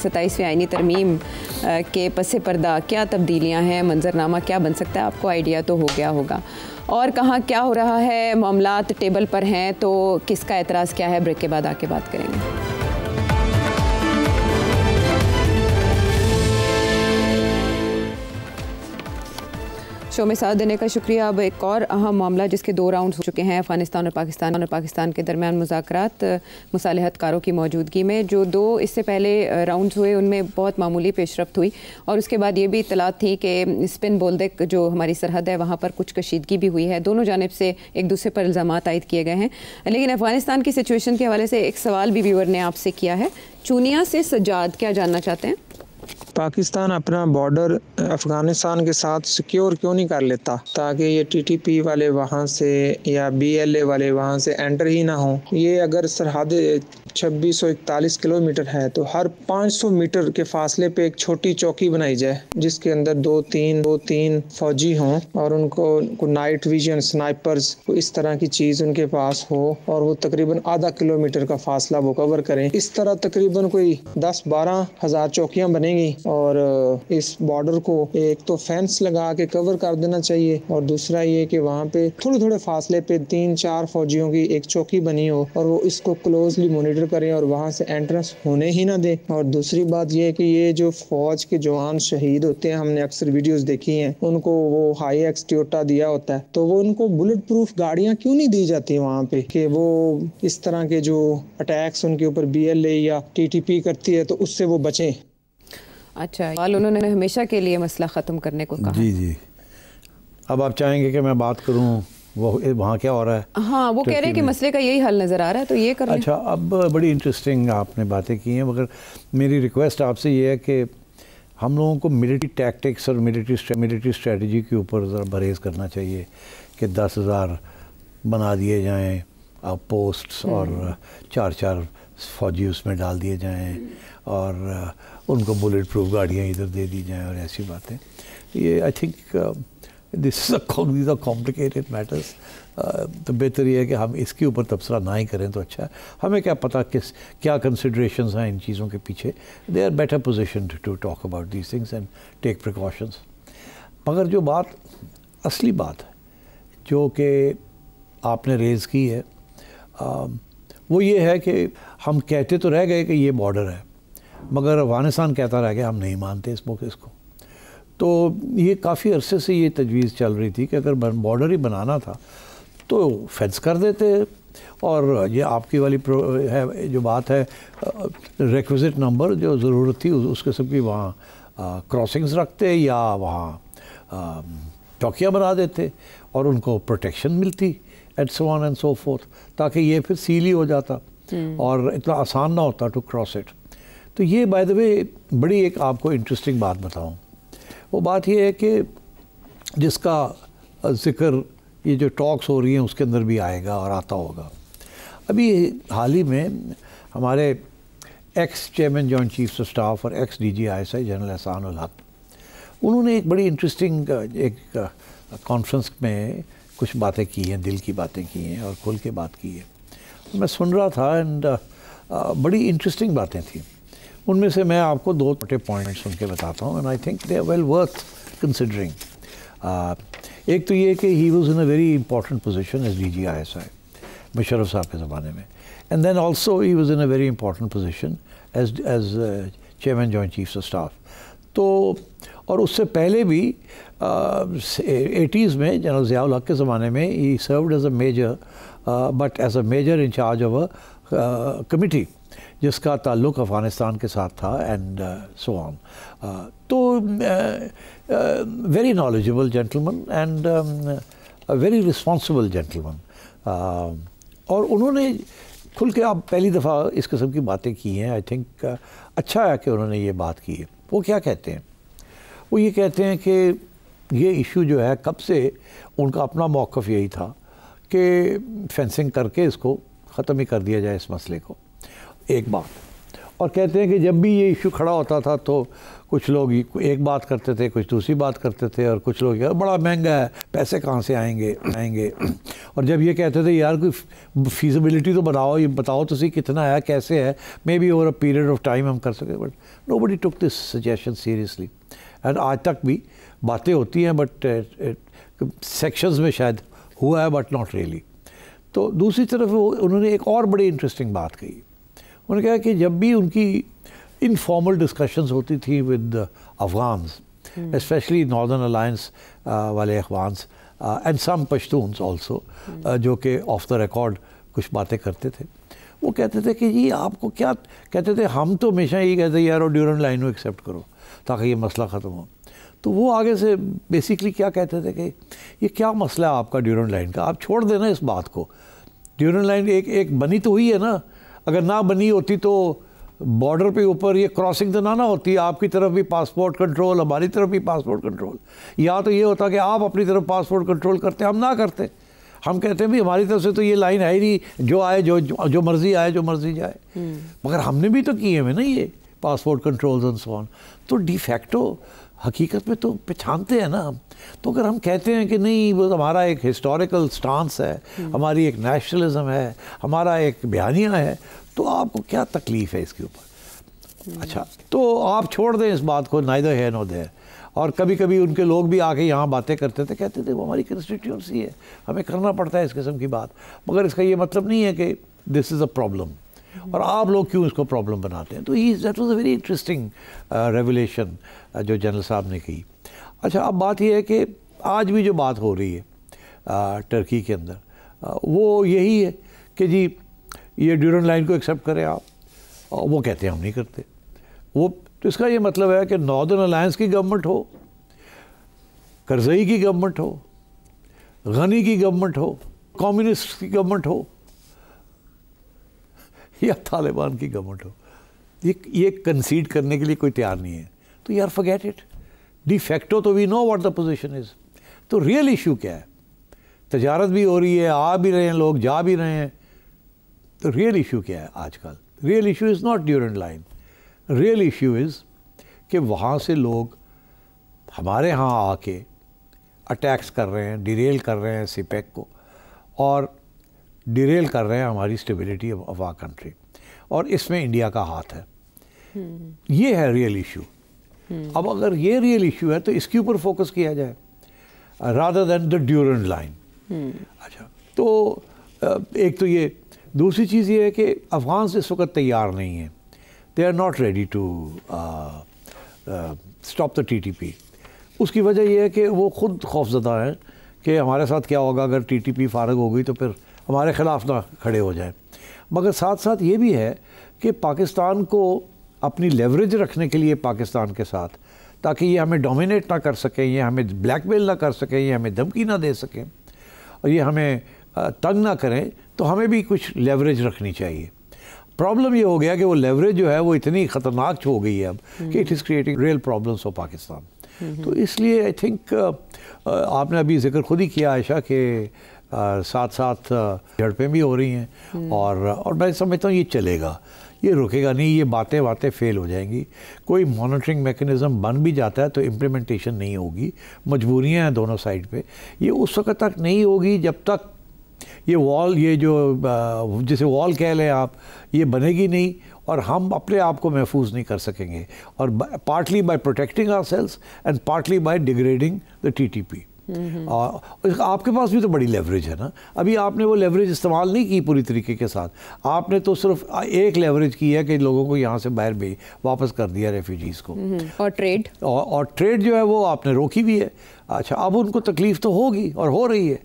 A: 27वीं आईनी तरमीम के पसे पर्दा क्या तब्दीलियाँ हैं, मंजरनामा क्या बन सकता है, आपको आइडिया तो हो गया होगा। और कहाँ क्या हो रहा है, मामलात टेबल पर हैं, तो किसका एतराज़ क्या है, ब्रेक के बाद आके बात करेंगे। शो में साथ देने का शुक्रिया। अब एक और अहम मामला जिसके 2 राउंड हो चुके हैं अफ़गानिस्तान और पाकिस्तान के दरमियान मुज़ाकरात मुसालहतकारों की मौजूदगी में। जो 2 इससे पहले राउंड्स हुए उनमें बहुत मामूली पेशरफ्त हुई, और उसके बाद ये भी इत्तलात थी कि स्पिन बोल्देक जो हमारी सरहद है वहाँ पर कुछ कशीदगी भी हुई है। दोनों जानिब से एक दूसरे पर इल्ज़ामात आयद किए गए हैं। लेकिन अफ़गानिस्तान की सिचुएशन के हवाले से एक सवाल भी व्यूअर ने आपसे किया है। चूनिया से सज्जाद क्या जानना चाहते हैं?
F: पाकिस्तान अपना बॉर्डर अफगानिस्तान के साथ सिक्योर क्यों नहीं कर लेता, ताकि ये TTP वाले वहाँ से या BLA वाले वहाँ से एंटर ही ना हो। ये अगर सरहद 2641 किलोमीटर है तो हर 500 मीटर के फासले पे एक छोटी चौकी बनाई जाए, जिसके अंदर 2-3 फौजी हों, और उनको नाइट विजन, स्नाइपर्स, इस तरह की चीज़ उनके पास हो, और वो तकरीबन आधा किलोमीटर का फासला वो कवर करें। इस तरह तकरीबन कोई 10-12 हज़ार चौकियाँ बनेंगी और इस बॉर्डर को एक तो फेंस लगा के कवर कर देना चाहिए, और दूसरा ये कि वहाँ पे थोड़े थोड़े फासले पे 3-4 फौजियों की एक चौकी बनी हो और वो इसको क्लोजली मॉनिटर करें और वहाँ से एंट्रेंस होने ही ना दे। और दूसरी बात ये कि ये जो फौज के जवान शहीद होते हैं, हमने अक्सर वीडियोस देखी हैं, उनको वो हाई एक्स टोयोटा दिया होता है, तो वो उनको बुलेट प्रूफ गाड़ियां क्यों नहीं दी जाती वहाँ पे कि वो इस तरह के जो अटैक्स उनके ऊपर BLA या TTP करती है तो उससे वो बचें।
B: अच्छा, उन्होंने हमेशा के लिए मसला ख़त्म करने को कहा।
E: जी जी, अब आप चाहेंगे कि मैं बात करूं वो वहाँ क्या हो रहा है?
B: हाँ, वो कह रहे हैं कि मसले का यही हल नज़र आ रहा है, तो ये कर लें।
E: अच्छा, अब बड़ी इंटरेस्टिंग आपने बातें की हैं, मगर मेरी रिक्वेस्ट आपसे ये है कि हम लोगों को मिलिट्री टैक्टिक्स और मिलिट्री स्ट्रेटजी के ऊपर ज़रा परहेज़ करना चाहिए कि 10,000 बना दिए जाएं पोस्ट्स और 4-4 फौजी उसमें डाल दिए जाएं और उनको बुलेट प्रूफ गाड़ियाँ इधर दे दी जाएं और ऐसी बातें। ये I think this is a complicated matters. तो बेहतर ये है कि हम इसके ऊपर तबसरा ना ही करें तो अच्छा है। हमें क्या पता क्या कंसिड्रेशंस हैं इन चीज़ों के पीछे। They are better position to talk about these things and take precautions. मगर जो बात असली बात है जो कि आपने रेज़ की है वो ये है कि हम कहते तो रह गए कि ये बॉर्डर है, मगर अफगानिस्तान कहता रह गया हम नहीं मानते इस मौके इसको। तो ये काफ़ी अरसे से ये तजवीज़ चल रही थी कि अगर बॉर्डर ही बनाना था तो फेंस कर देते, और ये आपकी वाली है जो बात है रिक्विजिट नंबर जो ज़रूरत थी उस किस्म की वहाँ क्रॉसिंग्स रखते या वहाँ चौकियाँ बना देते और उनको प्रोटेक्शन मिलती and so on and so fourth, ताकि ये फिर सील ही हो जाता और इतना आसान ना होता टू क्रॉस इट। तो ये बाय द वे बड़ी एक आपको इंटरेस्टिंग बात बताऊँ। वो बात ये है कि जिसका ज़िक्र ये जो टॉक्स हो रही हैं उसके अंदर भी आएगा और आता होगा। अभी हाल ही में हमारे x chairman joint chiefs of staff और एक्स DG ISI जनरल एहसान उल हक, उन्होंने एक बड़ी इंटरेस्टिंग एक कॉन्फ्रेंस में कुछ बातें की हैं, दिल की बातें की हैं और खुल के बात की है। मैं सुन रहा था एंड बड़ी इंटरेस्टिंग बातें थी। उनमें से मैं आपको 2 छोटे पॉइंट्स सुन के बताता हूँ and I think they are well worth considering. एक तो ये कि he was in a very important position as DG ISI Musharraf साहब के ज़माने में, and then also he was in a very important position as chairman joint chiefs of staff. तो और उससे पहले भी 80s में जनरल ज़िया-उल हक के ज़माने में he served as a major, but as a major in charge of a committee जिसका ताल्लुक़ अफ़गानिस्तान के साथ था एंड सो ऑन। तो very knowledgeable gentleman and a very responsible gentleman, और उन्होंने खुल के आप पहली दफ़ा इस किस्म की बातें की हैं। आई थिंक अच्छा है कि उन्होंने ये बात की है। वो क्या कहते हैं? वो ये कहते हैं कि ये इशू जो है कब से उनका अपना मौक़िफ़ यही था कि फेंसिंग करके इसको ख़त्म ही कर दिया जाए इस मसले को, एक बात। और कहते हैं कि जब भी ये इशू खड़ा होता था तो कुछ लोग एक बात करते थे, कुछ दूसरी बात करते थे, और कुछ लोग यार बड़ा महंगा है, पैसे कहाँ से आएंगे और जब ये कहते थे यार कोई फीजिबिलिटी तो बनाओ, ये बताओ तो सही कितना है, कैसे है, may be over a period of time हम कर सकें, but nobody took this suggestion seriously. And आज तक भी बातें होती हैं बट सेक्शंस में शायद हुआ है बट नॉट रियली। तो दूसरी तरफ उन्होंने एक और बड़ी इंटरेस्टिंग बात कही। उन्होंने कहा कि जब भी उनकी इनफॉर्मल डिस्कशंस होती थी with Afghans, specially northern alliance वाले Afghans and some Pashtuns also, जो कि ऑफ द रिकॉर्ड कुछ बातें करते थे, वो कहते थे कि जी आपको क्या कहते थे, हम तो हमेशा यही कहते यार और ड्यूरेंट लाइन को एक्सेप्ट करो ताकि ये मसला ख़त्म हो। तो वो आगे से बेसिकली क्या कहते थे कि ये क्या मसला है आपका ड्यूरेंट लाइन का, आप छोड़ देना इस बात को। ड्यूरेंट लाइन एक बनी तो हुई है ना, अगर ना बनी होती तो बॉर्डर पे ऊपर ये क्रॉसिंग तो ना होती, आपकी तरफ भी पासपोर्ट कंट्रोल, हमारी तरफ भी पासपोर्ट कंट्रोल। या तो ये होता कि आप अपनी तरफ पासपोर्ट कंट्रोल करते, हम ना करते। हम कहते हैं भी हमारी तरफ से तो ये लाइन है ही नहीं, जो आए जो मर्जी आए, जो मर्जी जाए। मगर हमने भी तो किए हुए ना ये passport controls and so on. तो डिफैक्टो हकीकत में तो पहचानते हैं ना हम। तो अगर हम कहते हैं कि नहीं वो हमारा एक हिस्टोरिकल स्टांस है, हमारी एक नेशनलिज्म है, हमारा एक बयानिया है, तो आपको क्या तकलीफ़ है इसके ऊपर? अच्छा, तो आप छोड़ दें इस बात को, नाइदर है नो देयर। और कभी कभी उनके लोग भी आके यहाँ बातें करते थे, कहते थे वो हमारी कंस्टिट्यूंसी है, हमें करना पड़ता है इस किस्म की बात, मगर इसका ये मतलब नहीं है कि दिस इज़ अ प्रॉब्लम और आप लोग क्यों इसको प्रॉब्लम बनाते हैं। तो that was a very interesting revelation जो जनरल साहब ने की। अच्छा, अब बात यह है कि आज भी जो बात हो रही है टर्की के अंदर, वो यही है कि जी ये ड्यूरेंट लाइन को एक्सेप्ट करें आप, और वो कहते हैं हम नहीं करते। वो तो इसका ये मतलब है कि नॉर्दर्न अलायंस की गवर्नमेंट हो, करज़ई की गवर्नमेंट हो, गनी की गवर्नमेंट हो, कम्युनिस्ट की गवर्नमेंट हो या तालिबान की गवर्नमेंट हो, ये कंसीड करने के लिए कोई तैयार नहीं है। तो यार फॉरगेट इट, डी फैक्टो तो we know what the position is. तो रियल इशू क्या है? तजारत भी हो रही है, आ भी रहे हैं लोग, जा भी रहे हैं, तो रियल इशू क्या है आजकल? Real issue is not Durand line, real issue is कि वहाँ से लोग हमारे यहाँ आके अटैक्स कर रहे हैं, डिरेल कर रहे हैं सीपैक को, और डिरेल कर रहे हैं हमारी स्टेबिलिटी ऑफ आवर कंट्री, और इसमें इंडिया का हाथ है। ये है रियल इशू। अब अगर ये रियल इशू है तो इसके ऊपर फोकस किया जाए rather than the Durand line. अच्छा, तो एक तो ये, दूसरी चीज़ ये है कि अफ़गान इस वक्त तैयार नहीं है, they are not ready to stop the TTP। उसकी वजह यह है कि वो ख़ुद खौफज़दा हैं कि हमारे साथ क्या होगा अगर TTP फारग हो गई तो फिर हमारे ख़िलाफ़ ना खड़े हो जाए। मगर साथ साथ ये भी है कि पाकिस्तान को अपनी लेवरेज रखने के लिए पाकिस्तान के साथ, ताकि ये हमें डोमिनेट ना कर सकें, ये हमें ब्लैकमेल ना कर सकें, ये हमें धमकी ना दे सकें और ये हमें तंग ना करें, तो हमें भी कुछ लेवरेज रखनी चाहिए। प्रॉब्लम ये हो गया कि वो लेवरेज जो है वो इतनी ख़तरनाक हो गई है अब कि it is creating real problems for Pakistan. तो इसलिए आई थिंक आपने अभी जिक्र खुद ही किया आयशा के साथ साथ झड़पें भी हो रही हैं, और मैं समझता हूँ ये चलेगा, ये रुकेगा नहीं, ये बातें फेल हो जाएंगी। कोई मॉनिटरिंग मैकेनिज़्म बन भी जाता है तो इम्प्लीमेंटेशन नहीं होगी, मजबूरियाँ हैं दोनों साइड पे, ये उस वक्त तक नहीं होगी जब तक ये वॉल, ये जो जिसे वॉल कह लें आप, ये बनेगी नहीं और हम अपने आप को महफूज नहीं कर सकेंगे, और partly bye protecting ourselves and partly bye degrading the TTP। और आपके पास भी तो बड़ी लेवरेज है ना, अभी आपने वो लेवरेज इस्तेमाल नहीं की पूरी तरीके के साथ, आपने तो सिर्फ एक लेवरेज की है कि लोगों को यहाँ से बाहर वापस कर दिया, रेफ्यूजीज़ को, और ट्रेड जो है वो आपने रोकी भी है। अच्छा, अब उनको तकलीफ़ तो होगी और हो रही है,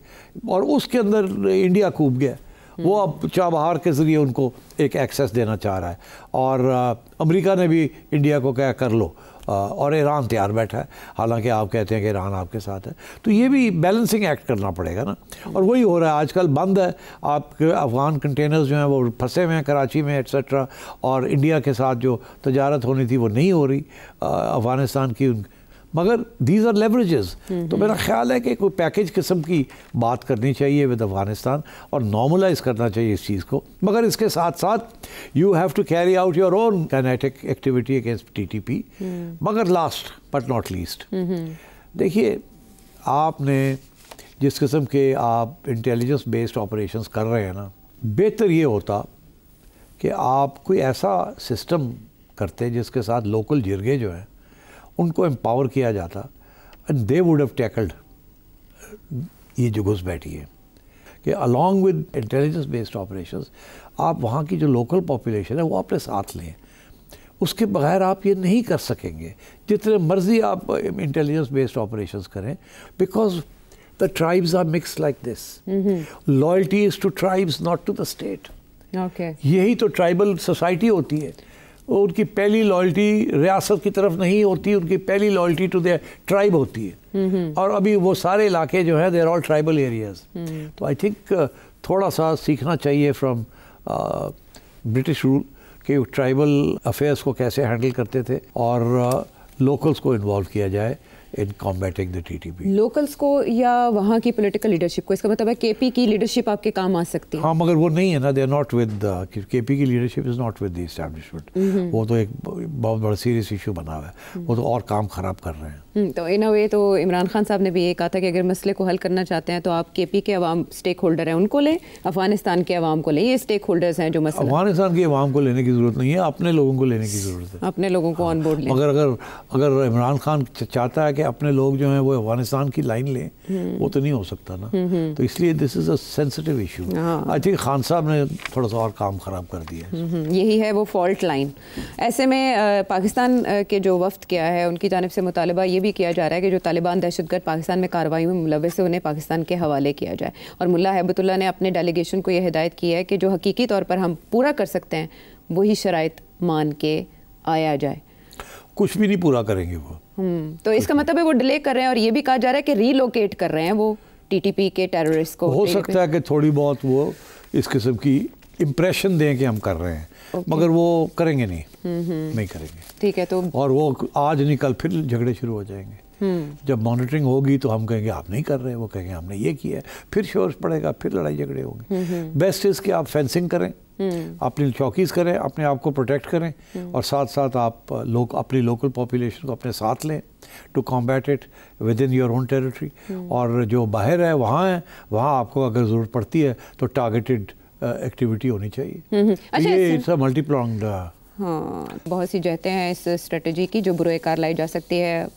E: और उसके अंदर इंडिया कूद गया, वो अब चाबहार के ज़रिए उनको एक एक्सेस देना चाह रहा है, और अमेरिका ने भी इंडिया को क्या कर लो, और ईरान तैयार बैठा है, हालांकि आप कहते हैं कि ईरान आपके साथ है। तो ये भी बैलेंसिंग एक्ट करना पड़ेगा ना, और वही हो रहा है आजकल। बंद है, आपके अफ़गान कंटेनर्स जो हैं वो फंसे हुए हैं कराची में एट्सट्रा, और इंडिया के साथ जो तजारत होनी थी वो नहीं हो रही अफ़गानिस्तान की, मगर दीज आर लेवरेजेस। तो मेरा ख्याल है कि कोई पैकेज किस्म की बात करनी चाहिए विद अफ़गानिस्तान और नॉर्मलाइज करना चाहिए इस चीज़ को, मगर इसके साथ साथ you have to carry out your own kinetic activity against TTP। मगर लास्ट बट नॉट लीस्ट, देखिए आपने जिस किस्म के आप इंटेलिजेंस बेस्ड ऑपरेशंस कर रहे हैं ना, बेहतर ये होता कि आप कोई ऐसा सिस्टम करते जिसके साथ लोकल जिरगे जो हैं उनको एम्पावर किया जाता, and they would have tackled ये जो घुस बैठी है, कि along with intelligence based operations आप वहाँ की जो लोकल पॉपुलेशन है वो अपने साथ लें। उसके बगैर आप ये नहीं कर सकेंगे, जितने मर्जी आप इंटेलिजेंस बेस्ड ऑपरेशंस करें, because the tribes are mix like this. Loyalty is to tribes not to the state. यही तो ट्राइबल सोसाइटी होती है। उनकी पहली लॉयल्टी रियासत की तरफ नहीं होती, उनकी पहली लॉयल्टी टू देयर ट्राइब होती है। और अभी वो सारे इलाके जो हैं they are all tribal areas. तो आई थिंक थोड़ा सा सीखना चाहिए फ्रॉम ब्रिटिश रूल कि ट्राइबल अफेयर्स को कैसे हैंडल करते थे, और लोकल्स को इन्वॉल्व किया जाए इन कॉम्बैटिंग द टीटीपी।
A: लोकल्स को या वहाँ की पॉलिटिकल लीडरशिप को, इसका मतलब है केपी की लीडरशिप आपके काम आ सकती है?
E: हाँ, मगर वो नहीं है ना, they are not with KP की leadership is not with the establishment. वो तो एक बहुत बड़ा सीरियस इशू बना हुआ है, वो तो और काम ख़राब कर रहे हैं।
A: तो इन अ वे तो इमरान खान साहब ने भी ये कहा था कि अगर मसले को हल करना चाहते हैं तो आप केपी के अवाम स्टेक होल्डर हैं उनको लें, अफगानिस्तान के अवाम को लें, ये स्टेक होल्डर्स हैं जो मसला।
E: अफगानिस्तान के अवाम को लेने की ज़रूरत नहीं है, अपने लोगों को लेने की ज़रूरत है,
A: अपने लोगों को ऑन बोर्ड लें।
E: मगर अगर इमरान खान चाहता है कि अपने लोग जो हैं वो अफगानिस्तान की लाइन लें, वो तो नहीं हो सकता ना। तो इसलिए this is a sensitive issue. I think Khan साहब ने थोड़ा सा और काम ख़राब कर दिया है।
A: यही है वो फॉल्ट लाइन। ऐसे में पाकिस्तान के जो वफ्द किया है उनकी जानिब से मुतालबा ये भी किया जा रहा है कि जो तालिबान दहशतगर्द पाकिस्तान में कार्रवाई में मुलव्वस है उन्हें पाकिस्तान के हवाले किया जाए। और मुल्ला हैबतुल्लाह ने अपने डेलीगेशन को यह हिदायत की है कि जो हकीकी तौर पर हम पूरा कर सकते हैं वही शराइत मान के आया जाए।
E: कुछ भी नहीं पूरा करेंगे वो।
A: तो इसका मतलब है वो डिले कर रहे हैं, और ये भी कहा जा रहा है कि रीलोकेट कर रहे हैं वो टीटीपी के टेररिस्ट को।
E: हो सकता है कि थोड़ी बहुत वो इस किस्म की इम्प्रेशन दें कि हम कर रहे हैं, मगर वो करेंगे नहीं, नहीं करेंगे।
A: ठीक है, तो
E: और वो आज नहीं कल फिर झगड़े शुरू हो जाएंगे। जब मॉनिटरिंग होगी तो हम कहेंगे आप नहीं कर रहे, वो कहेंगे हमने ये किया है, फिर शोर पड़ेगा, फिर लड़ाई झगड़े होंगे। बेस्ट इज़ कि आप फेंसिंग करें, अपनी चौकीज़ करें, अपने आप को प्रोटेक्ट करें, और साथ साथ आप अपनी लोकल पॉपुलेशन को अपने साथ लें to combat it within your own territory. और जो बाहर है वहाँ आपको अगर ज़रूरत पड़ती है तो टारगेटेड एक्टिविटी होनी चाहिए।
A: अच्छा,
E: ये इट्स अ मल्टीप्रोंग्ड।
A: हाँ, बहुत सी जहतें हैं इस स्ट्रेटजी की जो बुरे कार लाई जा सकती है।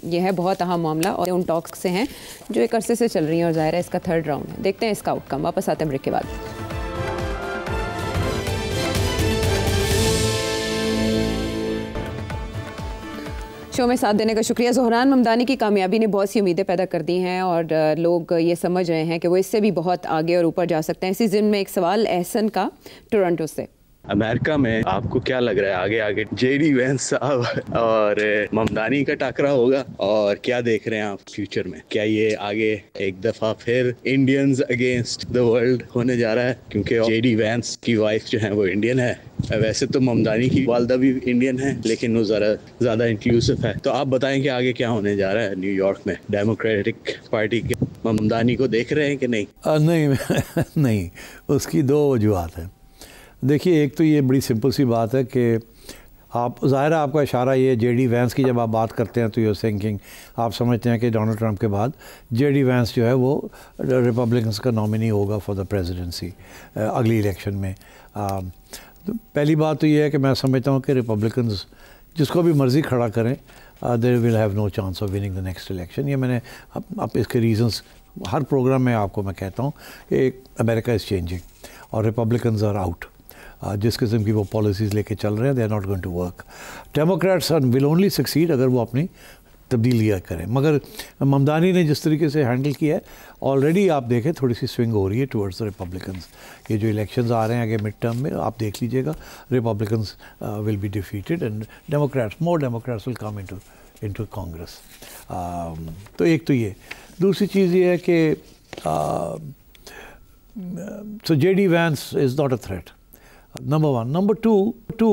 A: यह है बहुत अहम मामला और उन टॉक्स से हैं जो एक अरसे से चल रही हैं, और ज़ाहिर है इसका थर्ड राउंड है। देखते हैं इसका आउटकम। वापस आते हैं ब्रेक के बाद। शो में साथ देने का शुक्रिया। ज़ोहरान ममदानी की कामयाबी ने बहुत सी उम्मीदें पैदा कर दी हैं और लोग ये समझ रहे हैं कि वो इससे भी बहुत आगे और ऊपर जा सकते हैं। इसी ज़िम्न में एक सवाल एहसन का टोरंटो से।
G: अमेरिका में आपको क्या लग रहा है आगे जेडी वेंस साहब और ममदानी का टकरा होगा, और क्या देख रहे हैं आप फ्यूचर में? क्या ये आगे एक दफा फिर इंडियंस अगेंस्ट द वर्ल्ड होने जा रहा है? क्योंकि जेडी वेंस की वाइफ जो है वो इंडियन है, वैसे तो ममदानी की वालदा भी इंडियन है, लेकिन वो ज़रा ज़्यादा इंक्लूसिव है। तो आप बताएं कि आगे क्या होने जा रहा है न्यूयॉर्क में? डेमोक्रेटिक पार्टी के ममदानी को देख रहे हैं कि नहीं?
E: नहीं, उसकी दो वजूहत हैं। देखिए, एक तो ये बड़ी सिंपल सी बात है कि आप ज़ाहिर है आपका इशारा ये जेडी वैंस की जब आप बात करते हैं तो यूर थिंकिंग, आप समझते हैं कि डोनाल्ड ट्रंप के बाद जेडी वैंस जो है वो रिपब्लिकन्स का नॉमिनी होगा फॉर द प्रेसिडेंसी अगली इलेक्शन में। तो पहली बात तो ये है कि मैं समझता हूँ कि रिपब्लिकन्स जिसको भी मर्ज़ी खड़ा करें there will have no chance of winning the next election. ये मैंने अब इसके रीजंस हर प्रोग्राम में आपको मैं कहता हूँ कि अमेरिका इज़ चेंजिंग और रिपब्लिकन्स आर आउट। जिस किस्म की वो पॉलिसीज़ लेके चल रहे हैं they are not going to work. Democrats will only succeed अगर वो अपनी तब्दीलियाँ करें। मगर ममदानी ने जिस तरीके से हैंडल किया है ऑलरेडी आप देखें थोड़ी सी स्विंग हो रही है टुवर्ड्स द रिपब्लिकन्स। ये जो इलेक्शंस आ रहे हैं आगे मिड टर्म में आप देख लीजिएगा, Republicans will be defeated and more Democrats will come into Congress. तो एक तो ये, दूसरी चीज़ ये है कि so JD Vance is not a threat, number one. Number two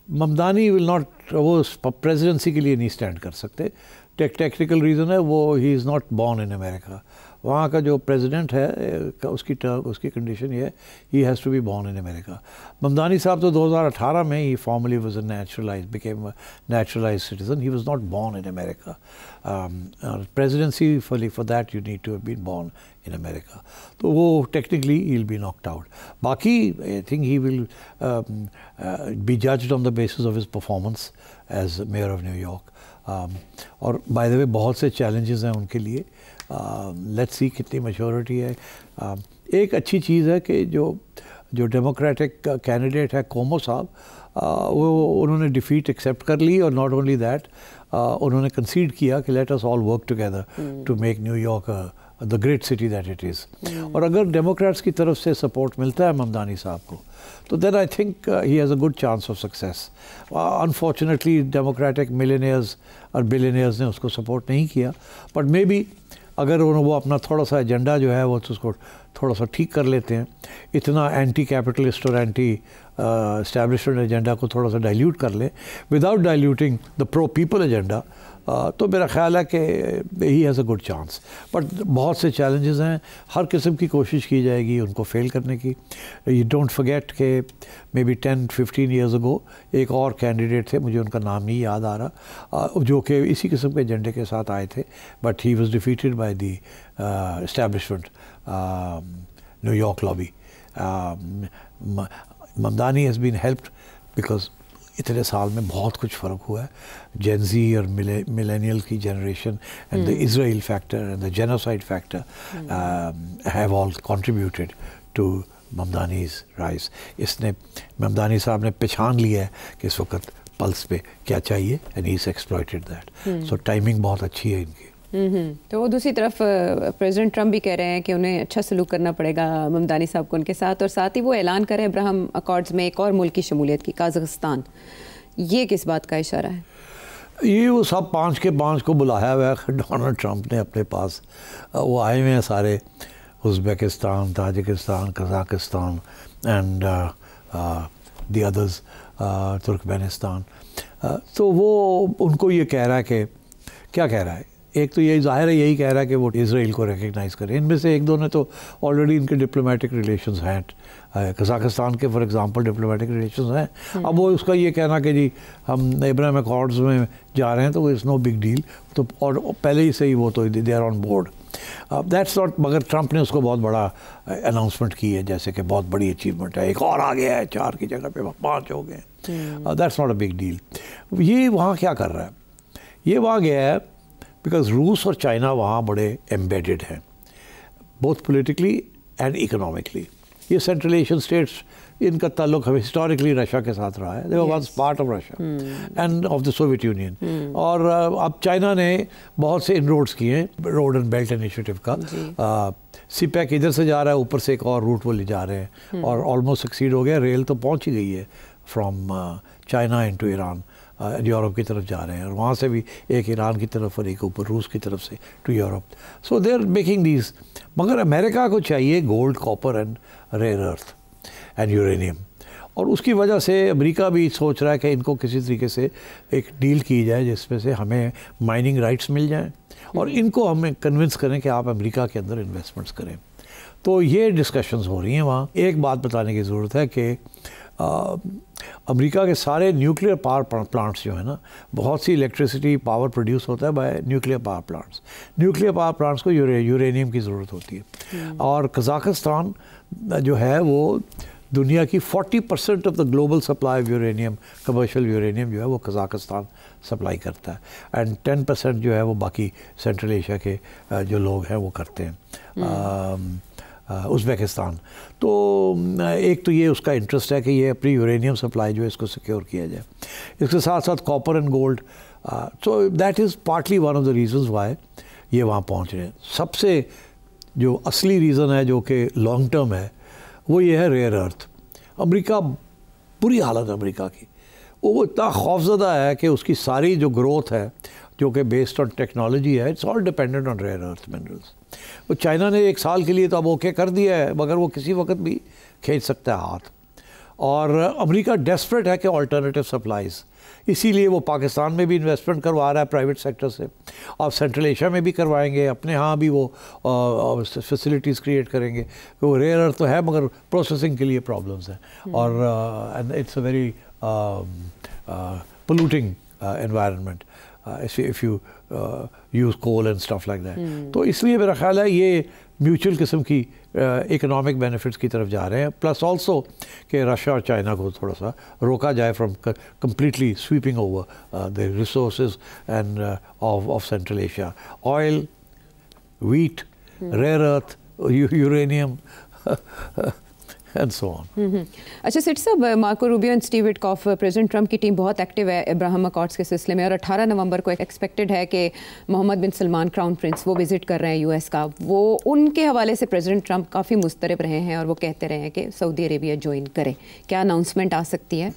E: Mamdani will not, वो प्रेसिडेंसी के लिए नहीं स्टैंड कर सकते। टेक्निकल रीज़न है वो, he is not born in America. वहाँ का जो प्रेसिडेंट है उसकी कंडीशन ये है he has to be born in America. Mamdani साहब तो 2018 में ही formally was a became a naturalized citizen, he was not born in America. Presidency for that you need to have been born in America. तो वो technically he will be knocked out. बाकी I think he will B judged on the basis of his performance as mayor of New York. और by the way बहुत से challenges हैं उनके लिए। Let's see कितनी मैच्योरिटी है। एक अच्छी चीज़ है कि जो डेमोक्रेटिक कैंडिडेट है कोमो साहब, वो उन्होंने डिफीट एक्सेप्ट कर ली, और नॉट ओनली दैट उन्होंने कंसीड किया कि let us all work together to make New York the great city that it is. और अगर डेमोक्रेट्स की तरफ से सपोर्ट मिलता है ममदानी साहब को तो then I think he has a good chance of success. Unfortunately Democratic millionaires और बिलियनियर्स ने उसको सपोर्ट नहीं किया, बट मे बी अगर वो अपना थोड़ा सा एजेंडा जो है वो उसको थोड़ा सा ठीक कर लेते हैं, इतना एंटी कैपिटलिस्ट और एंटी एस्टैब्लिशमेंट एजेंडा को थोड़ा सा डाइल्यूट कर ले without diluting the pro people agenda, तो मेरा ख्याल है कि ही has a good chance. But बहुत से चैलेंजेस हैं, हर किस्म की कोशिश की जाएगी उनको फेल करने की। यू डोंट फॉरगेट कि मे बी 10-15 ईयर्स अगो एक और कैंडिडेट थे, मुझे उनका नाम नहीं याद आ रहा, जो कि इसी किस्म के एजेंडे के साथ आए थे, but he was defeated by the establishment New York lobby. Mamdani has been helped because इतने साल में बहुत कुछ फ़र्क हुआ है। जेन ज़ी और मिलेनियल की generation and the Israel factor and the genocide factor have all contributed to Mamdani's rise. इसने ममदानी साहब ने पहचान लिया है कि इस वक्त पल्स पे क्या चाहिए and he is exploited that. So timing बहुत अच्छी है इनकी।
A: तो वो दूसरी तरफ प्रेसिडेंट ट्रम्प भी कह रहे हैं कि उन्हें अच्छा सलूक करना पड़ेगा ममदानी साहब को उनके साथ, और साथ ही वो ऐलान करें अब्राहम अकॉर्ड्स में एक और मुल्क की शमूलियत की, काज़ाकिस्तान। ये किस बात का इशारा है?
E: ये वो सब 5 के 5 को बुलाया हुआ है डोनाल्ड ट्रम्प ने अपने पास। वो आए हुए हैं सारे, Uzbekistan, Tajikistan, Kazakhstan and the others, Turkmenistan. तो वो उनको ये कह रहा है कि क्या कह रहा है, एक तो यही जाहिर है, यही कह रहा है कि वो इज़राइल को रिकग्नाइज़ करें। इनमें से एक दो ने तो ऑलरेडी इनके डिप्लोमेटिक रिलेशंस हैं, कज़ाकिस्तान के फॉर एग्जांपल डिप्लोमेटिक रिलेशंस हैं। अब वो उसका ये कहना कि जी हम अब्राहम अकॉर्ड्स में जा रहे हैं तो इट्स नो बिग डील, तो और पहले ही से ही वो तो they are on board, that's not. मगर ट्रम्प ने उसको बहुत बड़ा अनाउंसमेंट की है, जैसे कि बहुत बड़ी अचीवमेंट है, एक और आ गया है, 4 की जगह पे 5 हो गए, that's not a big deal. ये वहाँ क्या कर रहा है, ये वहाँ गया है बिकॉज रूस और चाइना वहाँ बड़े एम्बेडेड हैं, बोथ पोलिटिकली एंड इकोनॉमिकली। ये सेंट्रल एशियन स्टेट्स, इनका ताल्लुक हिस्टोरिकली रशिया के साथ रहा है, they were once part of Russia and of the Soviet Union. और अब चाइना ने बहुत से इनरोड्स किए हैं रोड एंड बेल्ट इनिशिएटिव का। सीपैक इधर से जा रहा है, ऊपर से एक और रूट वो ले जा रहे हैं और ऑलमोस्ट सक्सीड हो गया। रेल तो पहुँच ही गई है from China into Iran, Europe की तरफ जा रहे हैं, और वहाँ से भी एक ईरान की तरफ और एक ऊपर रूस की तरफ से to Europe. So they are making these. मगर अमेरिका को चाहिए gold, copper and rare earth and uranium, और उसकी वजह से अमेरिका भी सोच रहा है कि इनको किसी तरीके से एक डील की जाए जिसमें से हमें माइनिंग राइट्स मिल जाएं और इनको हमें कन्विंस करें कि आप अमेरिका के अंदर इन्वेस्टमेंट्स करें। तो ये डिस्कशंस हो रही हैं वहाँ। एक बात बताने की ज़रूरत है कि अमेरिका के सारे न्यूक्लियर पावर प्लांट्स जो है ना, बहुत सी इलेक्ट्रिसिटी पावर प्रोड्यूस होता है bye nuclear power plants. Nuclear power plants को यूरेनियम की ज़रूरत होती है, और कज़ाकिस्तान जो है वो दुनिया की 40% of the global supply of uranium, commercial uranium जो है वो कज़ाकिस्तान सप्लाई करता है, एंड 10% जो है वो बाकी सेंट्रल एशिया के जो लोग हैं वो करते हैं, उज़्बेकिस्तान। तो एक तो ये उसका इंटरेस्ट है कि ये अपनी यूरेनियम सप्लाई जो है इसको सिक्योर किया जाए, इसके साथ साथ copper and gold. So that is partly one of the reasons Y ये वहाँ पहुँच रहे हैं। सबसे जो असली रीज़न है जो कि लॉन्ग टर्म है वो ये है रेयर अर्थ। अमेरिका, बुरी हालत है अमेरिका की, वो इतना खौफज़दा है कि उसकी सारी जो ग्रोथ है जो कि बेस्ड ऑन टेक्नोलॉजी है, it's all dependent on rare earth minerals. वो चाइना ने 1 साल के लिए तो अब ओके कर दिया है, मगर वो किसी वक्त भी खींच सकता है हाथ। और अमेरिका डेस्परेट है कि अल्टरनेटिव सप्लाईज़, इसीलिए वो पाकिस्तान में भी इन्वेस्टमेंट करवा रहा है प्राइवेट सेक्टर से, और सेंट्रल एशिया में भी करवाएंगे, अपने यहाँ भी वो फैसिलिटीज़ क्रिएट करेंगे। वो रेयर अर्थ तो है मगर प्रोसेसिंग के लिए प्रॉब्लम्स हैं, और and it's a very polluting environment if you use coal and stuff like that। तो इसलिए मेरा ख्याल है ये म्यूचुअल किस्म की इकोनॉमिक बेनिफिट्स की तरफ जा रहे हैं, प्लस ऑल्सो कि रशिया और चाइना को थोड़ा सा रोका जाए from completely sweeping over the resources and of central Asia. Oil, wheat, rare earth, uranium and so on।
A: अच्छा सेठ साहब, Marco Rubio and Steve Witkoff, president Trump की टीम बहुत एक्टिव है अब्राहम अकॉर्ड्स के सिलसिले में, और 18 नवंबर को एक्सपेक्टेड है कि मोहम्मद बिन सलमान क्राउन प्रिंस वो विजिट कर रहे हैं यूएस का। वो उनके हवाले से प्रेसिडेंट ट्रम्प काफ़ी मुस्तरब रहे हैं और वो कहते रहे हैं कि सऊदी अरेबिया ज्वाइन करे। क्या अनाउंसमेंट आ सकती है?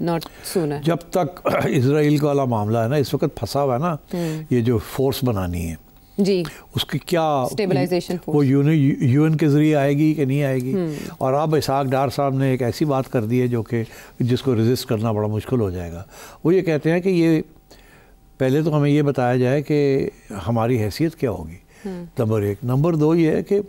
A: Not sooner.
E: जब तक इसराइल वाला मामला है ना, इस वक्त फंसा हुआ है ना, ये जो फोर्स बनानी है,
A: जी,
E: उसकी क्या
A: स्टेबलाइजेशन फोर्स
E: वो यूएन के जरिए आएगी कि नहीं आएगी। और अब इसहाक डार साहब ने एक ऐसी बात कर दी है जो कि जिसको रेजिस्ट करना बड़ा मुश्किल हो जाएगा। वो ये कहते हैं कि ये पहले तो हमें ये बताया जाए कि हमारी हैसियत क्या होगी, नंबर एक। नंबर दो ये है कि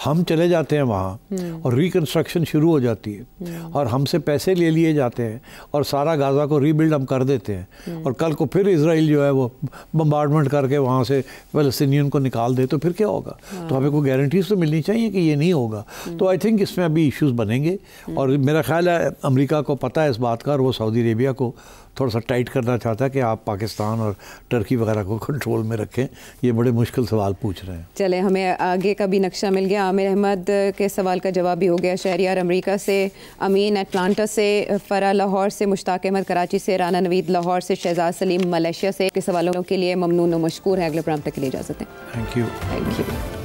E: हम चले जाते हैं वहाँ और रिकन्स्ट्रक्शन शुरू हो जाती है और हमसे पैसे ले लिए जाते हैं और सारा गाज़ा को रीबिल्ड हम कर देते हैं और कल को फिर इजराइल जो है वो बम्बार्डमेंट करके वहाँ से फ़लस्तीनियन को निकाल दे तो फिर क्या होगा। तो हमें कोई गारंटीज तो मिलनी चाहिए कि ये नहीं होगा। तो आई थिंक इसमें अभी इश्यूज़ बनेंगे और मेरा ख्याल है अमेरिका को पता है इस बात का और वो सऊदी अरेबिया को थोड़ा सा टाइट करना चाहता है कि आप पाकिस्तान और टर्की वगैरह को कंट्रोल में रखें। ये बड़े मुश्किल सवाल पूछ रहे हैं।
A: चले, हमें आगे का भी नक्शा मिल गया। आमिर अहमद के सवाल का जवाब भी हो गया। शहरियार अमेरिका से, अमीन अटलांटा से, फ़रा लाहौर से, मुश्ताक अहमद कराची से, राना नवीद लाहौर से, शहजाद सलीम मलेशिया से के सवालों के लिए ममनून व मशकूर है। अगले प्रोग्राम तक के लिए इजाज़त दें।
E: Thank you.